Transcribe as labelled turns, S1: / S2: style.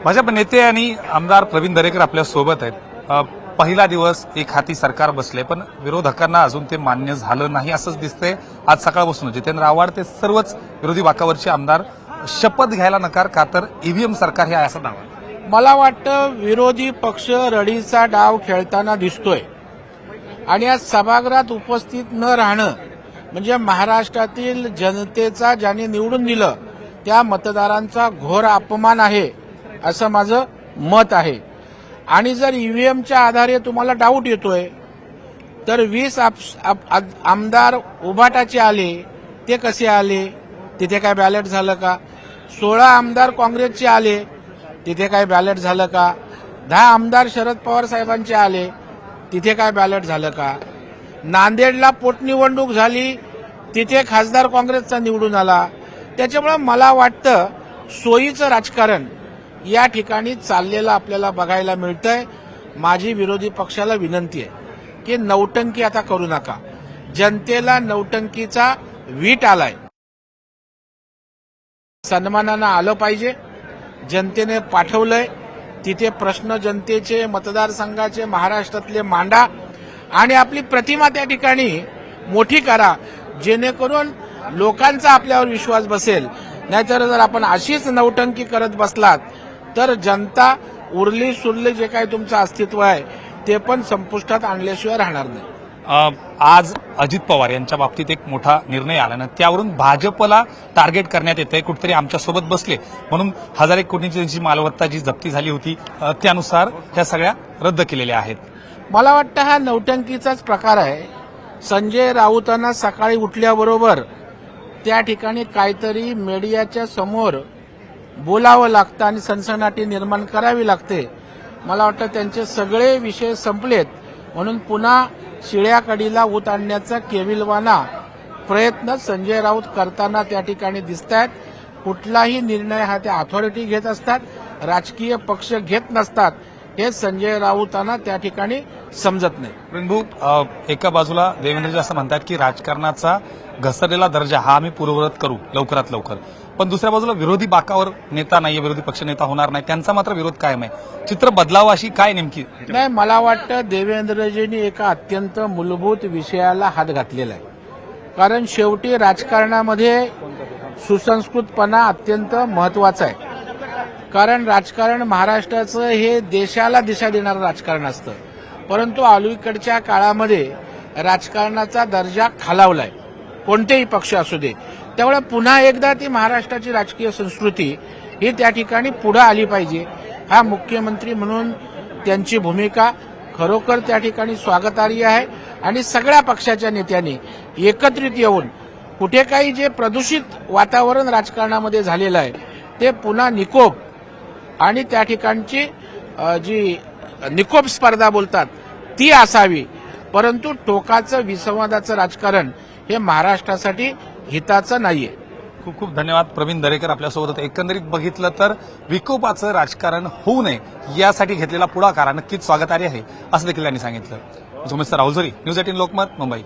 S1: भाजप नेते आणि आमदार प्रवीण दरेकर आपल्या सोबत आहेत। पहिला दिवस एक हाती सरकार बसले, पण विरोधकांना अजून ते मान्य झालं नाही असंच दिसतंय। आज सकाळपासून जितेंद्र आव्हाड ते सर्वच विरोधी बाकावरचे आमदार शपथ घ्यायला नकार का तर ईव्हीएम सरकार हे आहे असा दावा।
S2: मला वाटतं विरोधी पक्ष रडीचा डाव खेळताना दिसतोय आणि आज सभागृहात उपस्थित न राहणं म्हणजे महाराष्ट्रातील जनतेचा ज्याने निवडून दिलं त्या मतदारांचा घोर अपमान आहे असं माझं मत आहे। आणि जर ईव्हीएमच्या आधारे तुम्हाला डाऊट येतोय तर 20 आमदार उभाटाचे आले, ते कसे आले? तिथे काय बॅलेट झालं का? 16 आमदार काँग्रेसचे आले, तिथे काय बॅलेट झालं का? 10 आमदार शरद पवार साहेबांचे आले, तिथे काय बॅलेट झालं का? नांदेडला पोटनिवडणूक झाली, तिथे खासदार काँग्रेसचा निवडून आला। त्याच्यामुळे मला वाटतं सोयीचं राजकारण या ठिकाणी चाललेलं आपल्याला बघायला मिळतंय। माझी विरोधी पक्षाला विनंती आहे की नौटंकी आता करू नका। जनतेला नौटंकीचा वीट आलाय, सन्मानानं आलं पाहिजे। जनतेने पाठवलंय तिथे प्रश्न जनतेचे, मतदारसंघाचे, महाराष्ट्रातले मांडा आणि आपली प्रतिमा त्या ठिकाणी मोठी करा, जेणेकरून लोकांचा आपल्यावर विश्वास बसेल। नाहीतर जर आपण अशीच नौटंकी करत बसलात तर जनता उरली सुरली जे काही तुमचं अस्तित्व आहे ते पण संपुष्टात आणल्याशिवाय राहणार नाही।
S1: आज अजित पवार यांच्या बाबतीत एक मोठा निर्णय आला ना, त्यावरून भाजपला टार्गेट करण्यात येतंय। कुठेतरी आमच्यासोबत बसले म्हणून 1000 कोटींची जी मालमत्ता जी जप्ती झाली होती त्यानुसार त्या सगळ्या रद्द केलेल्या आहेत।
S2: मला वाटतं हा नौटंकीचाच प्रकार आहे। संजय राऊतांना सकाळी उठल्याबरोबर त्या ठिकाणी काहीतरी मीडियाच्या समोर बोलावं लागतं आणि सनसनाटी निर्माण करावी लागते। मला वाटतं त्यांचे सगळे विषय संपलेत म्हणून पुन्हा शिळ्याकडीला ऊत आणण्याचा केविलवाना प्रयत्न संजय राऊत करताना त्या ठिकाणी दिसतायत। कुठलाही निर्णय हा त्या अथॉरिटी घेत असतात, राजकीय पक्ष घेत नसतात, हे संजय राऊतांना त्या ठिकाणी समजत नाही।
S1: प्रवीण, एका बाजूला देवेंद्रजी असं म्हणतात की राजकारणाचा घसरलेला दर्जा हा आम्ही पूर्ववत करू लवकरात लवकर, पण दुसऱ्या बाजूला विरोधी बाकावर नेता नाहीये, विरोधी पक्ष नेता होणार नाही, त्यांचा मात्र विरोध कायम आहे। चित्र बदलावं अशी काय नेमकी?
S2: नाही, मला वाटतं देवेंद्रजींनी एका अत्यंत मूलभूत विषयाला हात घातलेला आहे। कारण शेवटी राजकारणामध्ये सुसंस्कृतपणा अत्यंत महत्वाचा आहे। कारण राजकारण महाराष्ट्राचं हे देशाला दिशा देणारं राजकारण असतं, परंतु अलीकडच्या काळामध्ये राजकारणाचा दर्जा खालावलाय, कोणतेही पक्ष असू दे। त्यामुळे पुन्हा एकदा ती महाराष्ट्राची राजकीय संस्कृती ही त्या ठिकाणी पुढे आली पाहिजे। हा मुख्यमंत्री म्हणून त्यांची भूमिका खरोखर त्या ठिकाणी स्वागतार्ह आहे आणि सगळ्या पक्षाच्या नेत्यांनी एकत्रित येऊन कुठे काही जे प्रदूषित वातावरण राजकारणामध्ये झालेलं आहे ते पुन्हा निकोप आणि त्या ठिकाणची जी निकोप स्पर्धा बोलतात ती असावी, परंतु टोकाचं विसंवादाचं राजकारण हे महाराष्ट्रासाठी हिताचं नाहीये।
S1: खूप खूप धन्यवाद प्रवीण दरेकर आपल्यासोबत। एकंदरीत बघितलं तर विकोपाचं राजकारण होऊ नये यासाठी घेतलेला पुढाकार नक्कीच स्वागतार्ह आहे असं देखील त्यांनी सांगितलं। राहुल झोरी, न्यूज 18 लोकमत, मुंबई।